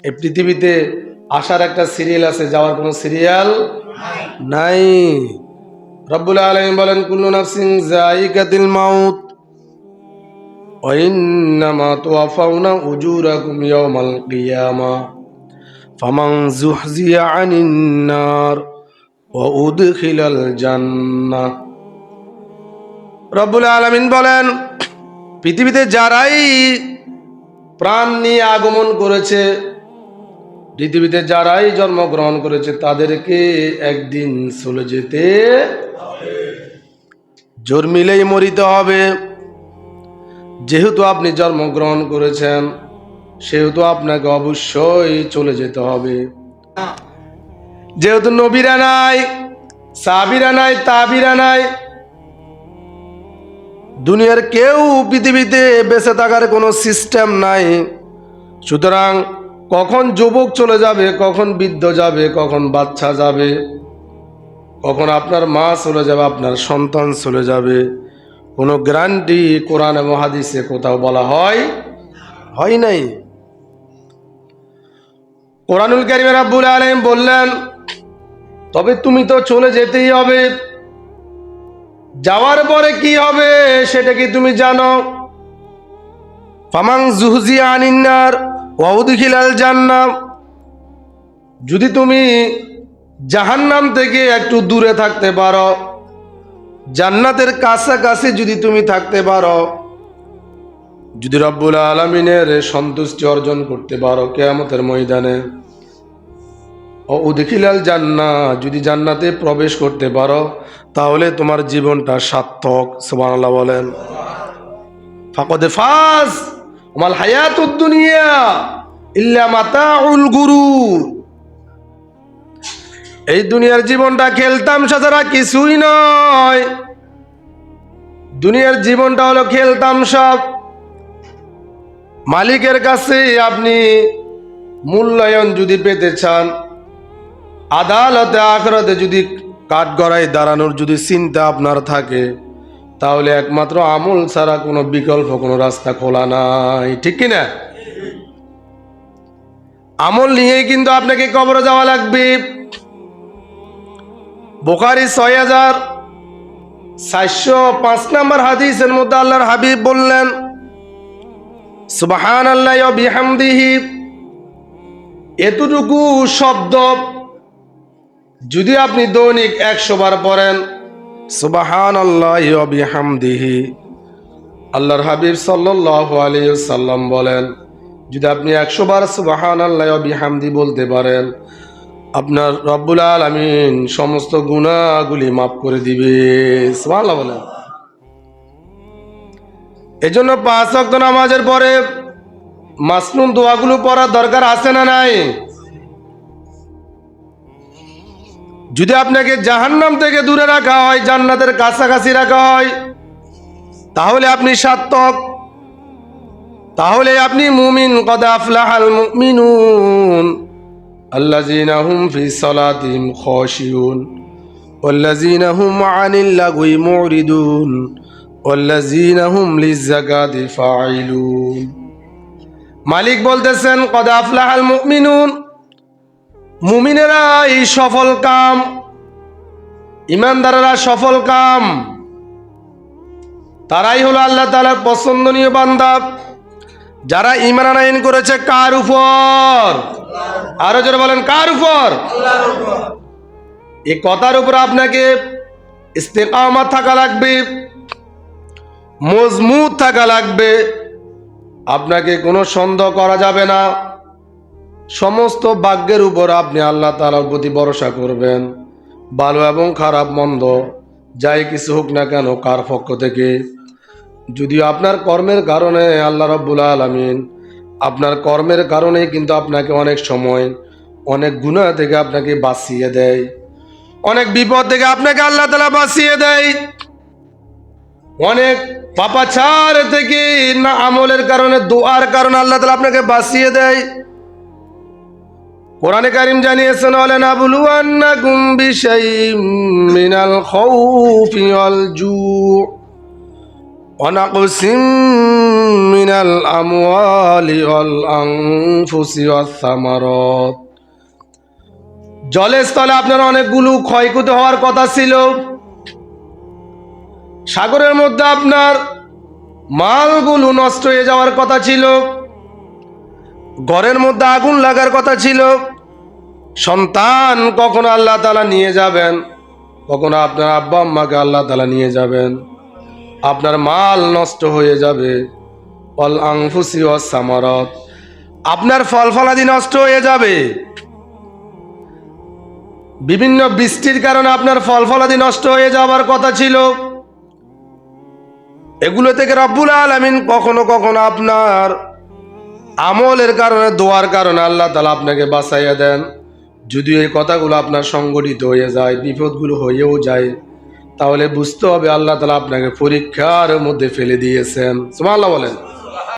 এই পৃথিবীতে আসার একটা সিরিয়াল আছে, যাওয়ার কোনো সিরিয়াল নাই। রব্বুল আলামিন বলেন, কুল্লু নাফসিন যায়িকাতুল মাউত ওয়া ইন্নামা তুওয়াফাউনা উজুরাকুম ইয়াওমাল কিয়ামাহ ফামান যুহজিয়া আনিন নার ওয়া উদখিলাল জান্নাহ। রব্বুল আলামিন বলেন, পৃথিবীতে যারাই প্রাণ নিয়ে আগমন করেছে, পৃথিবীতে যারাই জন্মগ্রহণ করেছে, তাদেরকে একদিন চলে যেতে জোর মিলেই মরিতে হবে। যেহেতু আপনি জন্মগ্রহণ করেছেন, সেহেতু আপনাকে অবশ্যই চলে যেতে হবে। যেহেতু নবীরা নাই, সাহাবীরা নাই, তাবিরা নাই, দুনিয়ার কেউ পৃথিবীতে বেঁচে থাকার কোনো সিস্টেম নাই। সুতরাং কখন যুবক চলে যাবে, কখন বৃদ্ধ যাবে, কখন বাচ্চা যাবে, কখন আপনার মা চলে যাবে, আপনার সন্তান চলে যাবে, কোনো গ্যারান্টি কোরআন এবং হাদিসে কোথাও বলা হয় নাই। কোরআনুল কারীমে রব্বুল আলামিন বললেন, তবে তুমি তো চলে যেতেই হবে। যাওয়ার পরে কি হবে সেটা কি তুমি জানো? ফামান যুহজিয়া আনিন নার ওয়া উদখিলাল জান্নাহ। যদি তুমি জাহান্নাম থেকে একটু দূরে থাকতে পারো, জান্নাতের কাছাকাছি যদি তুমি থাকতে পারো, যদি রব্বুল আলামিনের সন্তুষ্টি অর্জন করতে পারো কিয়ামতের ময়দানে, ও উদখিলাল জান্নাহ, যদি জান্নাতে প্রবেশ করতে পারো, তাহলে তোমার জীবনটা সার্থক। সুবহানাল্লাহ বলেন। ফাকাদ ফাজ ওয়াল হায়াতুদ দুনিয়া ইল্লা মাতাউল গুরুর। এই দুনিয়ার জীবনটা খেলতামশা ছাড়া কিছুই নয়। দুনিয়ার জীবনটা হলো খেলতামশা। মালিকের কাছে আপনি মূল্যায়ন যদি পেতে চান, আদালতে আখিরাতে যদি কাঠগড়ায় দাঁড়ানোর যদি চিন্তা আপনার থাকে, তাহলে একমাত্র আমল ছাড়া কোনো বিকল্প কোনো রাস্তা খোলা নাই। ঠিক কিনা? আমল নিয়েই কিন্তু আপনাকে কবরে যাওয়া লাগবে। বুখারী ৬৪০৫ নম্বর হাদিসের মধ্যে আল্লাহর হাবিব বললেন, সুবহানাল্লাহি ওয়া বিহামদিহি। এতটুকু শব্দ যদি আপনি দৈনিক ১০০ বার পড়েন, সুবহানাল্লাহি ওয়া বিহামদিহি, আল্লাহর হাবিব সাল্লাল্লাহু আলাইহি ওয়াসাল্লাম বলেন, যদি আপনি ১০০ বার সুবহানাল্লাহি ওয়া বিহামদি বলতে পারেন, আপনার রব্বুল আলামিন সমস্ত গুনাহগুলি মাফ করে দিবে। সুবহানাল্লাহ বলেন। এজন্য ৫ ওয়াক্ত নামাজের পরে মাসনুন দোয়াগুলো পড়ার দরকার আছে না নাই? যদি আপনাকে জাহান্নাম থেকে দূরে রাখা হয়, জান্নাতের কাছাকাছি রাখা হয়, তাহলে আপনি সার্থক, তাহলে আপনি মুমিন। কদ আফলাহাল মুমিনুন আল্লাযীনা হুম ফি সালাতিহিম খাশিউন ওয়াল্লাযীনা হুম আনিল লাগwi মুরিদুন ওয়াল্লাযীনা হুম লিয-যাকাতি ফাঈলুন। মালিক বলতেছেন, কদ আফলাহাল মুমিনুন, মুমিনেরা এই সফল কাম, ইমানদাররা সফল কাম, তারাই হলো আল্লাহ তাআলার পছন্দনীয় বান্দা, যারা ঈমান আনয়ন করেছে কার উপর? আরো জোরে বলেন, কার উপর? আল্লাহর উপর। এই কথার উপর আপনাকে ইস্তেকামাত থাকা লাগবে, মজবুত থাকা লাগবে। আপনাকে কোনো সন্দেহ করা যাবে না। সমস্ত ভাগ্যের উপর আপনি আল্লাহ তাআলার প্রতি ভরসা করবেন। ভালো এবং খারাপ মন্দ যাই কিছু হোক না কেন কার পক্ষ থেকে, যদিও আপনার কর্মের কারণে আল্লাহ রাব্বুল আলামিন আপনার কর্মের কারণেই কিন্তু আপনাকে অনেক সময় অনেক গুনাহ থেকে আপনাকে বাঁচিয়ে দেয়, অনেক বিপদ থেকে আপনাকে আল্লাহ তাআলা বাঁচিয়ে দেয়, অনেক পাপাচার থেকে না আমলের কারণে, দোয়ার কারণে আল্লাহ তাআলা আপনাকে বাঁচিয়ে দেয়। কোরআনে কারীম জানিয়েছেন, ওয়ালানাবলুওয়ান্নাকুম বিশাইইম মিনাল খাউফি ওয়াল জু' ওয়া নাকসিম মিনাল আমওয়ালি ওয়াল আনফুসি ওয়াস সামারাত। জলের স্থলে আপনার অনেকগুলো ক্ষয়ক্ষতি হওয়ার কথা ছিল, সাগরের মধ্যে আপনার মালগুলো নষ্ট হয়ে যাওয়ার কথা ছিল, ঘরের মধ্যে আগুন লাগার কথা ছিল, সন্তান কখনো আল্লাহ তাআলা নিয়ে যাবেন, কখনো আপনার আব্বা আম্মাকে আল্লাহ তাআলা নিয়ে যাবেন, আপনার মাল নষ্ট হয়ে যাবে, ওয়াল আনফুসি ওয়াস সামারাত, আপনার ফল ফলাদি নষ্ট হয়ে যাবে, বিভিন্ন বৃষ্টির কারণে আপনার ফল ফলাদি নষ্ট হয়ে যাওয়ার কথা ছিল। এগুলো থেকে রব্বুল আলামিন কখনো কখনো আপনার আমলের কারণে, দোয়ার কারণে আল্লাহ তাআলা আপনাকে বাঁচাইয়া দেন। যদি এই কথাগুলো আপনার সংগঠিত হয়ে যায়, বিপদগুলো হয়েও যায়, তাহলে বুঝতে হবে আল্লাহ তাআলা আপনাকে পরীক্ষার মধ্যে ফেলে দিয়েছেন। সুবহানাল্লাহ বলেন।